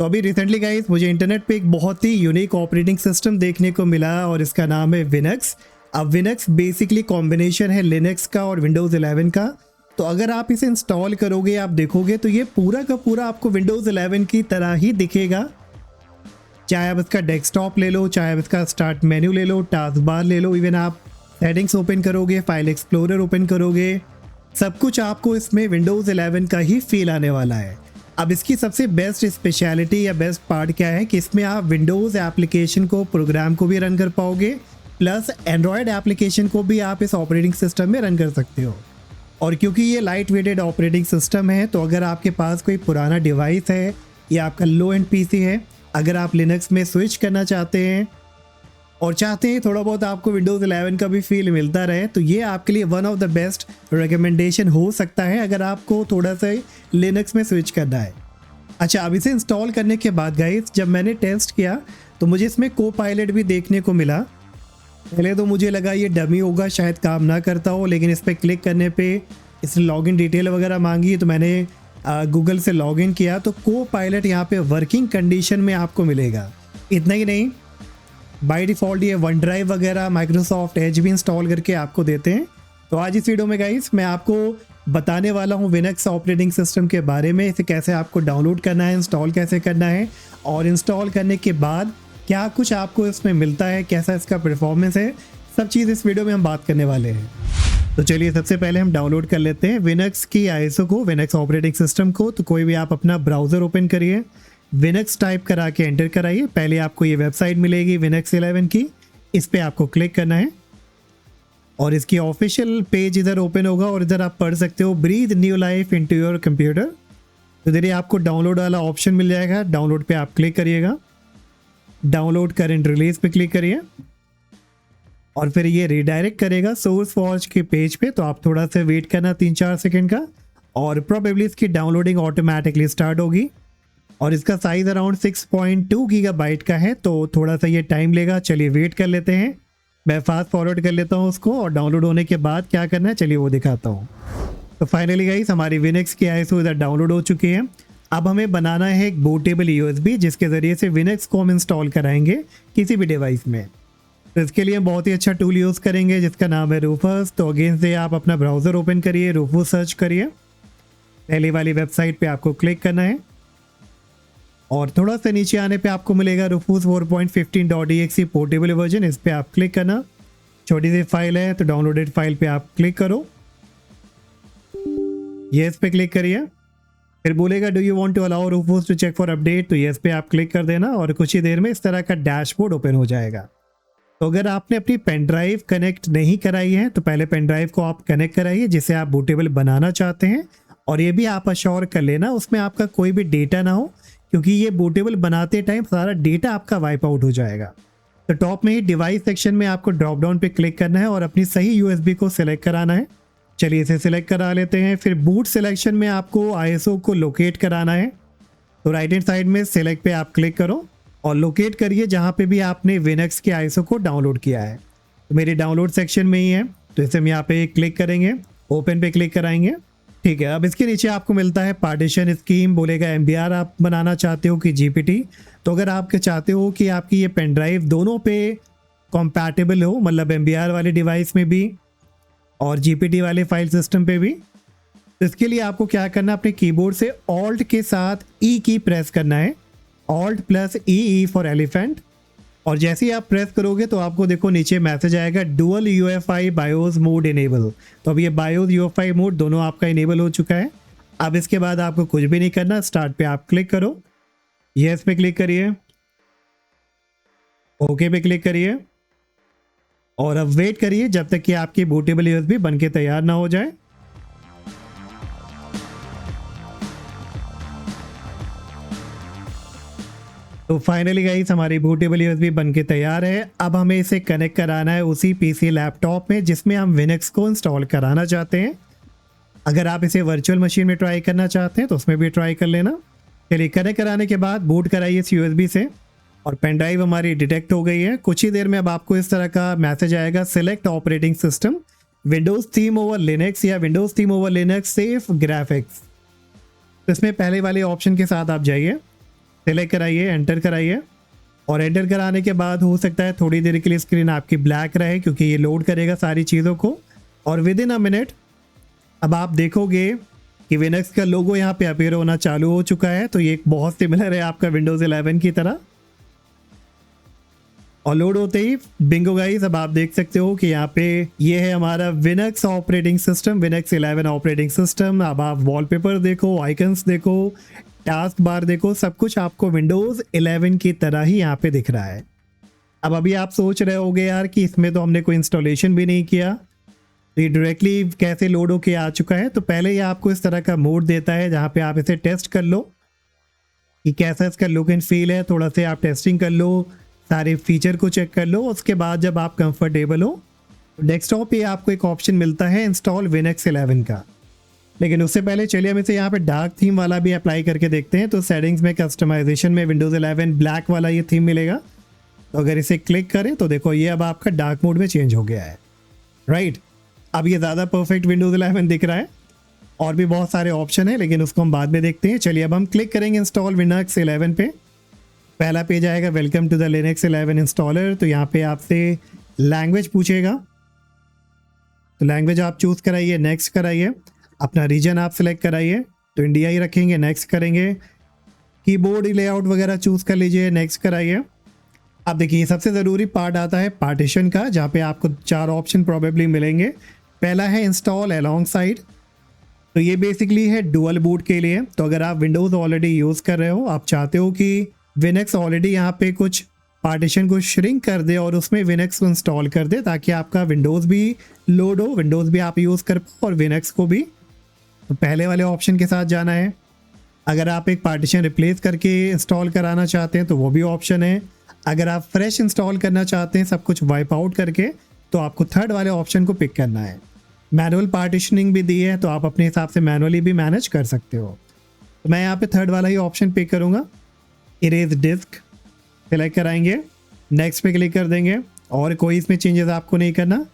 तो अभी recently guys मुझे इंटरनेट पे एक बहुत ही यूनिक ऑपरेटिंग सिस्टम देखने को मिला और इसका नाम है विनक्स। अब विनक्स बेसिकली कॉम्बिनेशन है लिनक्स का और विंडोज़ 11 का। तो अगर आप इसे इंस्टॉल करोगे, आप देखोगे तो ये पूरा का पूरा आपको विंडोज़ 11 की तरह ही दिखेगा। चाहे आप इसका डेस्कटॉप ले लो, चाहे आप इसका स्टार्ट मेन्यू ले लो, टास्क बार ले लो, इवन आप सेटिंग्स ओपन करोगे, फाइल एक्सप्लोरर ओपन करोगे, सब कुछ आपको इसमें विंडोज़ 11 का ही फील आने वाला है। अब इसकी सबसे बेस्ट स्पेशलिटी या बेस्ट पार्ट क्या है कि इसमें आप विंडोज़ एप्लीकेशन को, प्रोग्राम को भी रन कर पाओगे, प्लस एंड्रॉयड एप्लीकेशन को भी आप इस ऑपरेटिंग सिस्टम में रन कर सकते हो। और क्योंकि ये लाइट वेटेड ऑपरेटिंग सिस्टम है, तो अगर आपके पास कोई पुराना डिवाइस है या आपका लो एंड पीसी है, अगर आप लिनक्स में स्विच करना चाहते हैं और चाहते हैं थोड़ा बहुत आपको विंडोज़ 11 का भी फील मिलता रहे, तो ये आपके लिए one of the best recommendation हो सकता है अगर आपको थोड़ा सा लिनक्स में स्विच करना है। अच्छा, अब इसे इंस्टॉल करने के बाद गाइस जब मैंने टेस्ट किया तो मुझे इसमें को पायलट भी देखने को मिला। पहले तो मुझे लगा ये डमी होगा, शायद काम ना करता हो, लेकिन इस पर क्लिक करने पे इसने लॉगिन डिटेल वगैरह मांगी, तो मैंने गूगल से लॉगिन किया तो को पायलट यहाँ पे वर्किंग कंडीशन में आपको मिलेगा। इतना ही नहीं, बाय डिफ़ॉल्ट ये वन ड्राइव वगैरह माइक्रोसॉफ्ट एज भी इंस्टॉल करके आपको देते हैं। तो आज इस वीडियो में गाइस मैं आपको बताने वाला हूँ विनक्स ऑपरेटिंग सिस्टम के बारे में, इसे कैसे आपको डाउनलोड करना है, इंस्टॉल कैसे करना है और इंस्टॉल करने के बाद क्या कुछ आपको इसमें मिलता है, कैसा इसका परफॉर्मेंस है, सब चीज़ इस वीडियो में हम बात करने वाले हैं। तो चलिए सबसे पहले हम डाउनलोड कर लेते हैं विनक्स की आईएसओ को, विनक्स ऑपरेटिंग सिस्टम को। तो कोई भी आप अपना ब्राउज़र ओपन करिए, विनक्स टाइप करा के एंटर कराइए। पहले आपको ये वेबसाइट मिलेगी विनक्स 11 की, इस पर आपको क्लिक करना है और इसकी ऑफिशियल पेज इधर ओपन होगा और इधर आप पढ़ सकते हो breathe new life into your computer. तो इधर आपको डाउनलोड वाला ऑप्शन मिल जाएगा, डाउनलोड पे आप क्लिक करिएगा, डाउनलोड करंट रिलीज पे क्लिक करिए और फिर ये रिडायरेक्ट करेगा सोर्स फॉर्ज के पेज पे। तो आप थोड़ा सा वेट करना 3-4 सेकंड का और प्रोबेबली इसकी डाउनलोडिंग ऑटोमेटिकली स्टार्ट होगी। और इसका साइज़ अराउंड 6.2 गीगाबाइट का है, तो थोड़ा सा ये टाइम लेगा। चलिए वेट कर लेते हैं, मैं फास्ट फॉरवर्ड कर लेता हूँ उसको और डाउनलोड होने के बाद क्या करना है चलिए वो दिखाता हूँ। तो फाइनली गाइस हमारी विनक्स की आईएसओ इधर डाउनलोड हो चुकी है। अब हमें बनाना है एक बूटेबल यूएसबी जिसके ज़रिए से विनक्स को हम इंस्टॉल कराएंगे किसी भी डिवाइस में। तो इसके लिए हम बहुत ही अच्छा टूल यूज़ करेंगे जिसका नाम है रूफस। तो अगेन से आप अपना ब्राउज़र ओपन करिए, रूफस सर्च करिए, पहले वाली वेबसाइट पे आपको क्लिक करना है और थोड़ा सा नीचे आने पे आपको मिलेगा रूफस 4.15.exe पोर्टेबल वर्जन, इस पर आप क्लिक करना। छोटी सी फाइल है तो डाउनलोडेड फाइल पे आप क्लिक करो, येस पे क्लिक करिए, फिर बोलेगा do you want to allow Rufus to check for update, तो येस पे आप क्लिक कर देना और कुछ ही देर में इस तरह का डैशबोर्ड ओपन हो जाएगा। तो अगर आपने अपनी पेन ड्राइव कनेक्ट नहीं कराई है तो पहले पेन ड्राइव को आप कनेक्ट कराइए जिसे आप बूटेबल बनाना चाहते हैं, और ये भी आप अश्योर कर लेना उसमें आपका कोई भी डेटा ना हो, क्योंकि ये बूटेबल बनाते टाइम सारा डेटा आपका वाइप आउट हो जाएगा। तो टॉप में ही डिवाइस सेक्शन में आपको ड्रॉप डाउन पे क्लिक करना है और अपनी सही यूएसबी को सिलेक्ट कराना है। चलिए इसे सिलेक्ट करा लेते हैं। फिर बूट सिलेक्शन में आपको आईएसओ को लोकेट कराना है, तो राइट हैंड साइड में सिलेक्ट पे आप क्लिक करो और लोकेट करिए जहाँ पे भी आपने विनक्स के आईएसओ को डाउनलोड किया है। तो मेरे डाउनलोड सेक्शन में ही है, तो इसे हम यहाँ पे क्लिक करेंगे, ओपन पे क्लिक कराएंगे। ठीक है, अब इसके नीचे आपको मिलता है पार्टीशन स्कीम, बोलेगा एमबीआर आप बनाना चाहते हो कि जीपीटी। तो अगर आप चाहते हो कि आपकी ये पेन ड्राइव दोनों पे कॉम्पैटिबल हो, मतलब एमबीआर वाले डिवाइस में भी और जीपीटी वाले फाइल सिस्टम पे भी, तो इसके लिए आपको क्या करना है, अपने कीबोर्ड से ऑल्ट के साथ ई की प्रेस करना है, alt plus E for elephant. और जैसे ही आप प्रेस करोगे तो आपको देखो नीचे मैसेज आएगा dual UFI BIOS mode enable. तो अब ये बायोस यूएफआई मोड दोनों आपका इनेबल हो चुका है। अब इसके बाद आपको कुछ भी नहीं करना, स्टार्ट पे आप क्लिक करो, यस पे क्लिक करिए, ओके पे क्लिक करिए और अब वेट करिए जब तक कि आपकी बूटेबल यूएसबी बनके तैयार ना हो जाए। तो फाइनली गाइस हमारी बूटेबल यूएसबी बनके तैयार है। अब हमें इसे कनेक्ट कराना है उसी पीसी लैपटॉप में जिसमें हम विनक्स को इंस्टॉल कराना चाहते हैं। अगर आप इसे वर्चुअल मशीन में ट्राई करना चाहते हैं तो उसमें भी ट्राई कर लेना। चलिए कनेक्ट कराने के बाद बूट कराइए इस यूएसबी से और पेन ड्राइव हमारी डिटेक्ट हो गई है। कुछ ही देर में अब आपको इस तरह का मैसेज आएगा select operating system, Windows theme over Linux या Windows theme over Linux safe graphics. तो इसमें पहले वाले ऑप्शन के साथ आप जाइए सेलेक्ट कराइए, एंटर कराइए और एंटर कराने के बाद हो सकता है थोड़ी देर के लिए स्क्रीन आपकी ब्लैक रहे क्योंकि ये लोड करेगा सारी चीज़ों को। और विद इन अ मिनट अब आप देखोगे कि विनक्स का लोगो यहाँ पे अपीयर होना चालू हो चुका है। तो ये बहुत सिमिलर है आपका विंडोज़ 11 की तरह। और लोड होते ही बिंगो गाइस, अब आप देख सकते हो कि यहाँ पे ये है हमारा विनक्स ऑपरेटिंग सिस्टम, विनक्स 11 ऑपरेटिंग सिस्टम। अब आप वॉलपेपर देखो, आइकन्स देखो, टास्क बार देखो, सब कुछ आपको विंडोज़ 11 की तरह ही यहाँ पे दिख रहा है। अब अभी आप सोच रहे होगे यार कि इसमें तो हमने कोई इंस्टॉलेशन भी नहीं किया, ये डायरेक्टली कैसे लोड होके आ चुका है। तो पहले ये आपको इस तरह का मोड देता है जहाँ पे आप इसे टेस्ट कर लो कि कैसा इसका लुक एंड फील है। थोड़ा सा आप टेस्टिंग कर लो, सारे फीचर को चेक कर लो। उसके बाद जब आप कंफर्टेबल हो डेस्कटॉप पे आपको एक ऑप्शन मिलता है इंस्टॉल विनक्स 11 का। लेकिन उससे पहले चलिए हम इसे यहाँ पे डार्क थीम वाला भी अप्लाई करके देखते हैं। तो सेटिंग्स में कस्टमाइजेशन में विंडोज़ 11 ब्लैक वाला ये थीम मिलेगा। तो अगर इसे क्लिक करें तो देखो ये अब आपका डार्क मोड में चेंज हो गया है, राइट। अब ये ज़्यादा परफेक्ट विंडोज़ 11 दिख रहा है। और भी बहुत सारे ऑप्शन है लेकिन उसको हम बाद में देखते हैं। चलिए अब हम क्लिक करेंगे इंस्टॉल विनक्स 11 पे। पहला पेज आएगा welcome to the Linux 11 installer. तो यहाँ पे आपसे लैंग्वेज पूछेगा, तो लैंग्वेज आप चूज़ कराइए, नेक्स्ट कराइए। अपना रीजन आप सिलेक्ट कराइए, तो इंडिया ही रखेंगे, नेक्स्ट करेंगे। कीबोर्ड लेआउट वगैरह चूज़ कर लीजिए, नेक्स्ट कराइए। अब देखिए सबसे ज़रूरी पार्ट आता है पार्टीशन का, जहाँ पे आपको 4 ऑप्शन प्रोबेबली मिलेंगे। पहला है इंस्टॉल अलोंग साइड, तो ये बेसिकली है डुअल बूट के लिए। तो अगर आप विंडोज़ ऑलरेडी यूज़ कर रहे हो, आप चाहते हो कि विनक्स ऑलरेडी यहाँ पे कुछ पार्टीशन को श्रिंक कर दे और उसमें विनक्स को इंस्टॉल कर दे ताकि आपका विंडोज़ भी लोड हो, विंडोज़ भी आप यूज़ कर पाओ और विनक्स को भी। तो पहले वाले ऑप्शन के साथ जाना है। अगर आप एक पार्टीशन रिप्लेस करके इंस्टॉल कराना चाहते हैं तो वो भी ऑप्शन है। अगर आप फ्रेश इंस्टॉल करना चाहते हैं सब कुछ वाइप आउट करके, तो आपको थर्ड वाले ऑप्शन को पिक करना है। मैनुअल पार्टीशनिंग भी दी है, तो आप अपने हिसाब से मैनुअली भी मैनेज कर सकते हो। तो मैं यहाँ पे थर्ड वाला ही ऑप्शन पिक करूँगा, इरेज डिस्क सेलेक्ट कराएंगे, नेक्स्ट पे क्लिक कर देंगे और कोई इसमें चेंजेस आपको नहीं करना।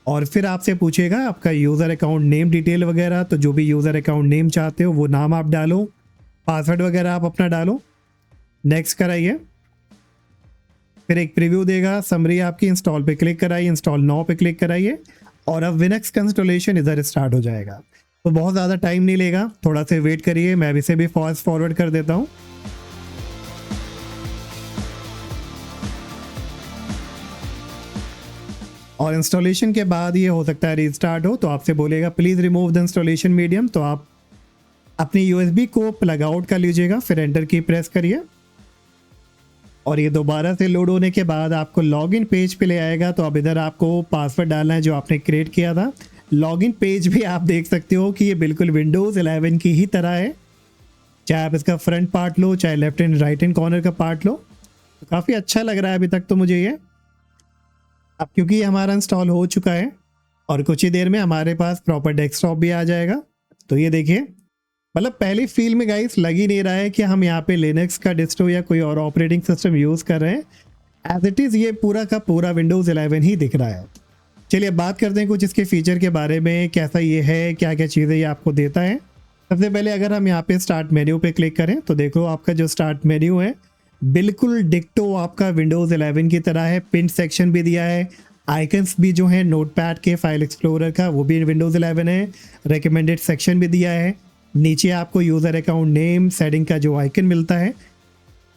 और फिर आपसे पूछेगा आपका यूज़र अकाउंट नेम डिटेल वगैरह, तो जो भी यूज़र अकाउंट नेम चाहते हो वो नाम आप डालो, पासवर्ड वगैरह आप अपना डालो, नेक्स्ट कराइए। फिर एक प्रीव्यू देगा, समरी आपकी, इंस्टॉल पे क्लिक कराइए, इंस्टॉल नाउ पे क्लिक कराइए और अब विनक्स का इंस्टॉलेशन इधर स्टार्ट हो जाएगा। तो बहुत ज़्यादा टाइम नहीं लेगा, थोड़ा सा वेट करिए। मैं इसे भी फास्ट फॉरवर्ड कर देता हूँ। और इंस्टॉलेशन के बाद ये हो सकता है रीस्टार्ट हो, तो आपसे बोलेगा please remove the installation medium. तो आप अपनी यूएसबी को प्लग आउट कर लीजिएगा, फिर एंटर की प्रेस करिए और ये दोबारा से लोड होने के बाद आपको लॉगिन पेज पे ले आएगा। तो अब इधर आपको पासवर्ड डालना है जो आपने क्रिएट किया था। लॉगिन पेज भी आप देख सकते हो कि ये बिल्कुल विंडोज़ 11 की ही तरह है, चाहे आप इसका फ्रंट पार्ट लो, चाहे left and right and corner का पार्ट लो। तो काफ़ी अच्छा लग रहा है अभी तक तो मुझे ये। अब क्योंकि ये हमारा इंस्टॉल हो चुका है और कुछ ही देर में हमारे पास प्रॉपर डेस्कटॉप भी आ जाएगा। तो ये देखिए, मतलब पहली फील में गाइस लग ही नहीं रहा है कि हम यहाँ पे लिनक्स का डिस्टो या कोई और ऑपरेटिंग सिस्टम यूज़ कर रहे हैं। एज इट इज़ ये पूरा का पूरा विंडोज़ 11 ही दिख रहा है। चलिए बात करते हैं कुछ इसके फीचर के बारे में, कैसा ये है, क्या क्या चीज़ें ये आपको देता है। सबसे पहले अगर हम यहाँ पे स्टार्ट मेन्यू पे क्लिक करें तो देखो आपका जो स्टार्ट मेन्यू है बिल्कुल डिक्टो आपका विंडोज़ 11 की तरह है। पिन सेक्शन भी दिया है, आइकन्स भी जो है नोटपैड के फाइल एक्सप्लोरर का वो भी विंडोज़ 11 है। रिकमेंडेड सेक्शन भी दिया है। नीचे आपको यूज़र अकाउंट नेम सेटिंग का जो आइकन मिलता है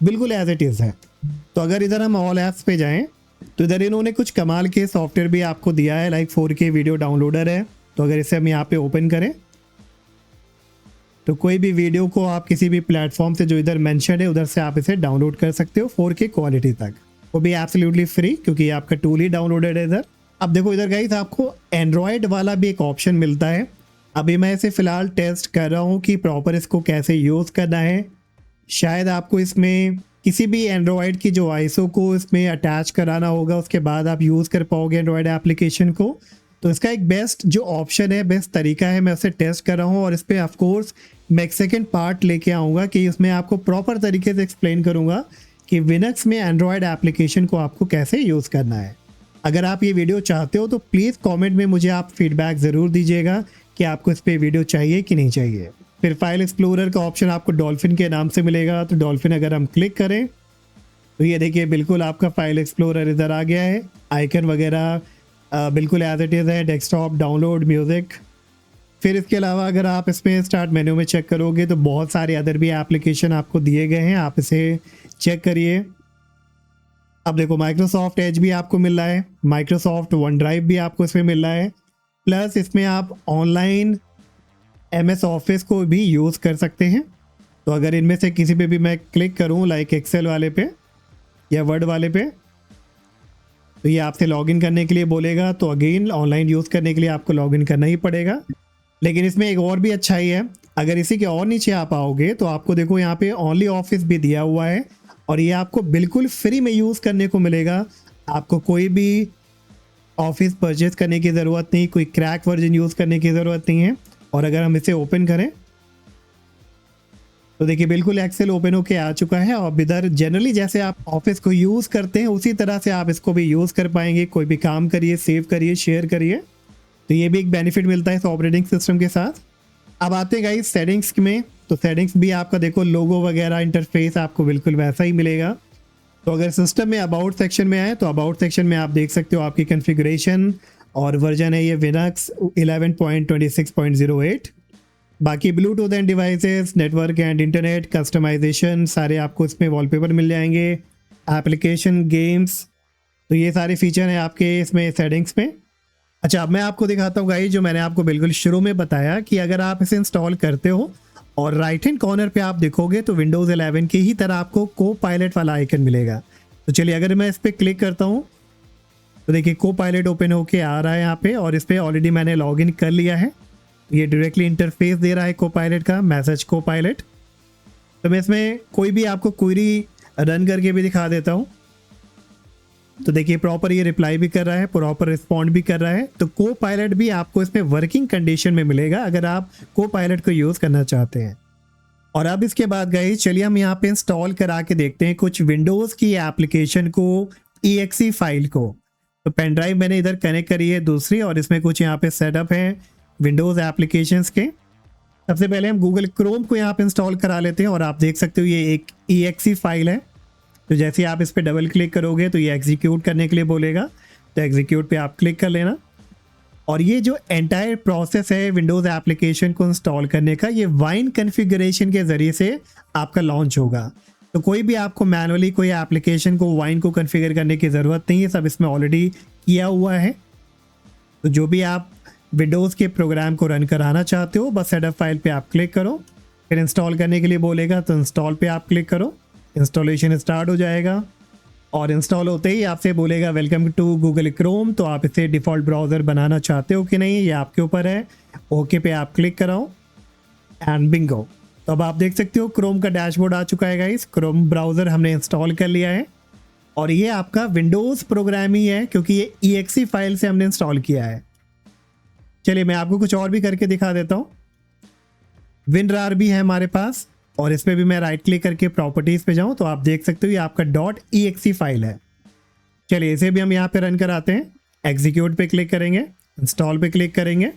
बिल्कुल एज इट इज़ है। तो अगर इधर हम ऑल ऐप्स पे जाएं तो इधर इन्होंने कुछ कमाल के सॉफ्टवेयर भी आपको दिया है, लाइक 4K वीडियो डाउनलोडर है। तो अगर इसे हम यहाँ पे ओपन करें तो कोई भी वीडियो को आप किसी भी प्लेटफॉर्म से जो इधर मेंशन है उधर से आप इसे डाउनलोड कर सकते हो 4K क्वालिटी तक, वो भी एब्सोल्युटली फ्री क्योंकि आपका टूल ही डाउनलोडेड है इधर। अब देखो इधर गाइस आपको एंड्रॉयड वाला भी एक ऑप्शन मिलता है। अभी मैं इसे फ़िलहाल टेस्ट कर रहा हूँ कि प्रॉपर इसको कैसे यूज़ करना है। शायद आपको इसमें किसी भी एंड्रॉयड की जो आईएसओ को इसमें अटैच कराना होगा, उसके बाद आप यूज़ कर पाओगे एंड्रॉयड एप्लीकेशन को। तो इसका एक बेस्ट जो ऑप्शन है, बेस्ट तरीका है, मैं उसे टेस्ट कर रहा हूँ और इस पर ऑफकोर्स मैं एक सेकेंड पार्ट लेके आऊँगा कि उसमें आपको प्रॉपर तरीके से एक्सप्लेन करूँगा कि विनक्स में एंड्रॉयड एप्लीकेशन को आपको कैसे यूज़ करना है। अगर आप ये वीडियो चाहते हो तो प्लीज़ कमेंट में मुझे आप फीडबैक ज़रूर दीजिएगा कि आपको इस पर वीडियो चाहिए कि नहीं चाहिए। फिर फाइल एक्सप्लोरर का ऑप्शन आपको डॉल्फिन के नाम से मिलेगा, तो डॉल्फिन अगर हम क्लिक करें तो ये देखिए बिल्कुल आपका फाइल एक्सप्लोरर इधर आ गया है। आइकन वगैरह बिल्कुल एज इट इज़ है, डेस्कटॉप, डाउनलोड, म्यूज़िक। फिर इसके अलावा अगर आप इसमें स्टार्ट मेन्यू में चेक करोगे तो बहुत सारे अदर भी एप्लीकेशन आपको दिए गए हैं, आप इसे चेक करिए। अब देखो माइक्रोसॉफ्ट एज भी आपको मिल रहा है, माइक्रोसॉफ्ट वन ड्राइव भी आपको इसमें मिल रहा है, प्लस इसमें आप ऑनलाइन MS ऑफिस को भी यूज़ कर सकते हैं। तो अगर इनमें से किसी पे भी मैं क्लिक करूं, लाइक एक्सेल वाले पे या वर्ड वाले पे, तो ये आपसे लॉगिन करने के लिए बोलेगा। तो अगेन ऑनलाइन यूज़ करने के लिए आपको लॉगिन करना ही पड़ेगा। लेकिन इसमें एक और भी अच्छाई है, अगर इसी के और नीचे आप आओगे तो आपको देखो यहाँ पे ओनली ऑफिस भी दिया हुआ है और ये आपको बिल्कुल फ्री में यूज़ करने को मिलेगा। आपको कोई भी ऑफिस परचेज करने की ज़रूरत नहीं, कोई क्रैक वर्जन यूज़ करने की ज़रूरत नहीं है। और अगर हम इसे ओपन करें तो देखिए बिल्कुल एक्सेल ओपन होके आ चुका है। और इधर जनरली जैसे आप ऑफिस को यूज़ करते हैं उसी तरह से आप इसको भी यूज़ कर पाएंगे। कोई भी काम करिए, सेव करिए, शेयर करिए, तो ये भी एक बेनिफिट मिलता है इस ऑपरेटिंग सिस्टम के साथ। अब आते हैं गाइस सेटिंग्स में, तो सेटिंग्स भी आपका देखो लोगो वगैरह इंटरफेस आपको बिल्कुल वैसा ही मिलेगा। तो अगर सिस्टम में अबाउट सेक्शन में आए तो अबाउट सेक्शन में आप देख सकते हो आपकी कॉन्फ़िगरेशन और वर्जन है ये विनक्स 11.26.08। बाकी Bluetooth and devices, network and internet, customisation सारे आपको इसमें वॉलपेपर मिल जाएंगे, एप्लीकेशन, गेम्स, तो ये सारे फीचर हैं आपके इसमें सेटिंग्स में। अच्छा, अब मैं आपको दिखाता हूँ गाइस जो मैंने आपको बिल्कुल शुरू में बताया कि अगर आप इसे इंस्टॉल करते हो और राइट हैंड कॉर्नर पे आप देखोगे तो विंडोज़ 11 की ही तरह आपको को पायलट वाला आइकन मिलेगा। तो चलिए अगर मैं इस पर क्लिक करता हूँ तो देखिए को पायलट ओपन होके आ रहा है यहाँ पे, और इस पर ऑलरेडी मैंने लॉगिन कर लिया है। ये डायरेक्टली इंटरफेस दे रहा है को पायलट का, मैसेज को पायलट। तो मैं इसमें कोई भी आपको क्वेरी रन करके भी दिखा देता हूँ। तो देखिए प्रॉपर ये रिप्लाई भी कर रहा है, प्रॉपर रिस्पॉन्ड भी कर रहा है। तो को पायलट भी आपको इसमें वर्किंग कंडीशन में मिलेगा अगर आप को पायलट को यूज़ करना चाहते हैं। और अब इसके बाद गाइस चलिए हम यहाँ पे इंस्टॉल करा के देखते हैं कुछ विंडोज़ की एप्लीकेशन को, EXE फाइल को। तो पेन ड्राइव मैंने इधर कनेक्ट करी है दूसरी, और इसमें कुछ यहाँ पे सेटअप है विंडोज़ एप्लीकेशंस के। सबसे पहले हम गूगल क्रोम को यहाँ पे इंस्टॉल करा लेते हैं, और आप देख सकते हो ये एक EXE फाइल है। तो जैसे आप इस पर डबल क्लिक करोगे तो ये एग्जीक्यूट करने के लिए बोलेगा, तो एग्जीक्यूट पे आप क्लिक कर लेना। और ये जो एंटायर प्रोसेस है विंडोज़ एप्लीकेशन को इंस्टॉल करने का, ये वाइन कॉन्फ़िगरेशन के ज़रिए से आपका लॉन्च होगा। तो कोई भी आपको मैनुअली कोई एप्लीकेशन को वाइन को कॉन्फ़िगर करने की ज़रूरत नहीं है, सब इसमें ऑलरेडी किया हुआ है। तो जो भी आप विंडोज़ के प्रोग्राम को रन कराना चाहते हो बस सेटअप फाइल पे आप क्लिक करो, फिर इंस्टॉल करने के लिए बोलेगा तो इंस्टॉल पे आप क्लिक करो, इंस्टॉलेशन स्टार्ट हो जाएगा। और इंस्टॉल होते ही आपसे बोलेगा वेलकम टू गूगल क्रोम। तो आप इसे डिफ़ॉल्ट ब्राउज़र बनाना चाहते हो कि नहीं, ये आपके ऊपर है। ओके पे आप क्लिक कराओ एंड बिंगो। तो अब आप देख सकते हो क्रोम का डैशबोर्ड आ चुका है गाइस। क्रोम ब्राउज़र हमने इंस्टॉल कर लिया है और ये आपका विंडोज़ प्रोग्राम ही है क्योंकि ये EXE फाइल से हमने इंस्टॉल किया है। चलिए मैं आपको कुछ और भी करके दिखा देता हूँ। WinRAR भी है हमारे पास, और इस पर भी मैं राइट क्लिक करके प्रॉपर्टीज़ पे जाऊँ तो आप देख सकते हो ये आपका .exe फाइल है। चलिए इसे भी हम यहाँ पे रन कराते हैं। एग्जीक्यूट पे क्लिक करेंगे, इंस्टॉल पे क्लिक करेंगे,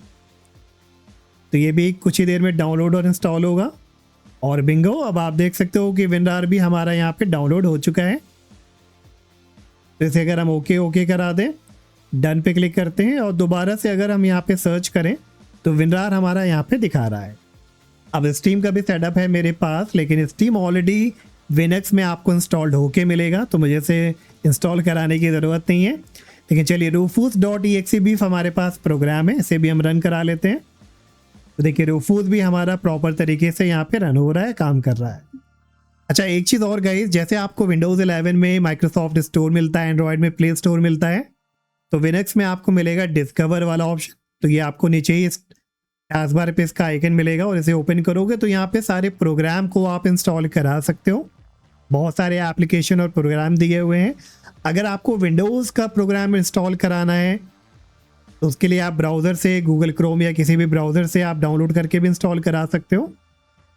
तो ये भी कुछ ही देर में डाउनलोड और इंस्टॉल होगा। और बिंगो, अब आप देख सकते हो कि WinRAR भी हमारा यहाँ पे डाउनलोड हो चुका है। तो इसे अगर हम ओके करा दें, डन पे क्लिक करते हैं और दोबारा से अगर हम यहाँ पे सर्च करें तो WinRAR हमारा यहाँ पे दिखा रहा है। अब स्टीम का भी सेटअप है मेरे पास, लेकिन स्टीम ऑलरेडी विनक्स में आपको इंस्टॉल्ड होके मिलेगा, तो मुझे इसे इंस्टॉल कराने की ज़रूरत नहीं है। लेकिन चलिए rufus.exe भी हमारे पास प्रोग्राम है, इसे भी हम रन करा लेते हैं। तो देखिए रूफूस भी हमारा प्रॉपर तरीके से यहाँ पे रन हो रहा है, काम कर रहा है। अच्छा एक चीज़ और गाइस, जैसे आपको विंडोज़ 11 में माइक्रोसॉफ्ट स्टोर मिलता है, एंड्रॉयड में प्ले स्टोर मिलता है, तो विनक्स में आपको मिलेगा डिस्कवर वाला ऑप्शन। तो ये आपको नीचे ही टास्क बार पे इसका आइकन मिलेगा और इसे ओपन करोगे तो यहाँ पे सारे प्रोग्राम को आप इंस्टॉल करा सकते हो। बहुत सारे एप्लीकेशन और प्रोग्राम दिए हुए हैं। अगर आपको विंडोज़ का प्रोग्राम इंस्टॉल कराना है तो उसके लिए आप ब्राउज़र से गूगल क्रोम या किसी भी ब्राउज़र से आप डाउनलोड करके भी इंस्टॉल करा सकते हो।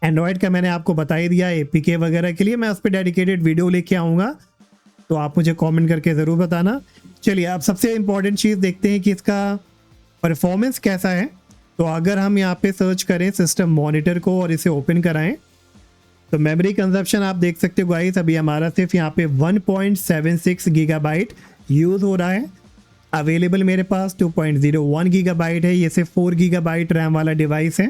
एंड्रॉयड का मैंने आपको बता ही दिया, APK वगैरह के लिए मैं उस पर डेडिकेटेड वीडियो लेके आऊँगा, तो आप मुझे कमेंट करके ज़रूर बताना। चलिए अब सबसे इम्पॉर्टेंट चीज़ देखते हैं कि इसका परफॉर्मेंस कैसा है। तो अगर हम यहाँ पे सर्च करें सिस्टम मॉनिटर को और इसे ओपन कराएं तो मेमोरी कंजप्शन आप देख सकते हो गाइस, अभी हमारा सिर्फ यहाँ पे 1.76 गीगाबाइट यूज़ हो रहा है। अवेलेबल मेरे पास 2.01 गीगाबाइट है, ये सिर्फ 4 गीगाबाइट रैम वाला डिवाइस है।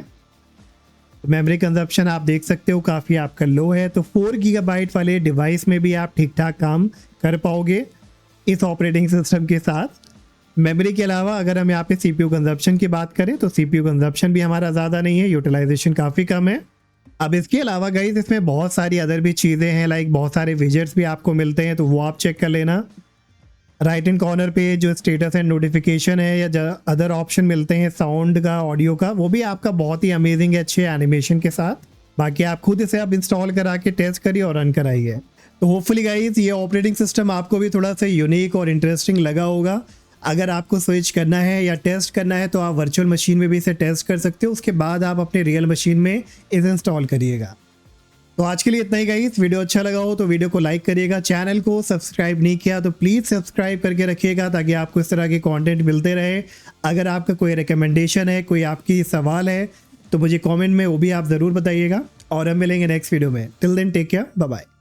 मेमोरी कंजप्शन आप देख सकते हो काफ़ी आपका लो है, तो 4 गीगाबाइट वाले डिवाइस में भी आप ठीक ठाक काम कर पाओगे इस ऑपरेटिंग सिस्टम के साथ। मेमोरी के अलावा अगर हम यहाँ पे CPU कंजप्शन की बात करें तो CPU कंजप्शन भी हमारा ज़्यादा नहीं है, यूटिलाइजेशन काफ़ी कम है। अब इसके अलावा गाइस इसमें बहुत सारी अदर भी चीज़ें हैं, लाइक बहुत सारे विजेट्स भी आपको मिलते हैं, तो वो आप चेक कर लेना। राइट हैंड कॉर्नर पे जो स्टेटस एंड नोटिफिकेशन है या अदर ऑप्शन मिलते हैं साउंड का, ऑडियो का, वो भी आपका बहुत ही अमेजिंग है अच्छे एनिमेशन के साथ। बाकी आप खुद इसे आप इंस्टॉल करा के टेस्ट करिए और रन कराइए। तो होपफुली गाइस ये ऑपरेटिंग सिस्टम आपको भी थोड़ा सा यूनिक और इंटरेस्टिंग लगा होगा। अगर आपको स्विच करना है या टेस्ट करना है तो आप वर्चुअल मशीन में भी इसे टेस्ट कर सकते हो, उसके बाद आप अपने रियल मशीन में इसे इंस्टॉल करिएगा। तो आज के लिए इतना ही गाइस, वीडियो अच्छा लगा हो तो वीडियो को लाइक करिएगा, चैनल को सब्सक्राइब नहीं किया तो प्लीज़ सब्सक्राइब करके रखिएगा ताकि आपको इस तरह के कंटेंट मिलते रहे। अगर आपका कोई रिकमेंडेशन है, कोई आपकी सवाल है तो मुझे कमेंट में वो भी आप ज़रूर बताइएगा और हम मिलेंगे नेक्स्ट वीडियो में। Till then take care, bye bye.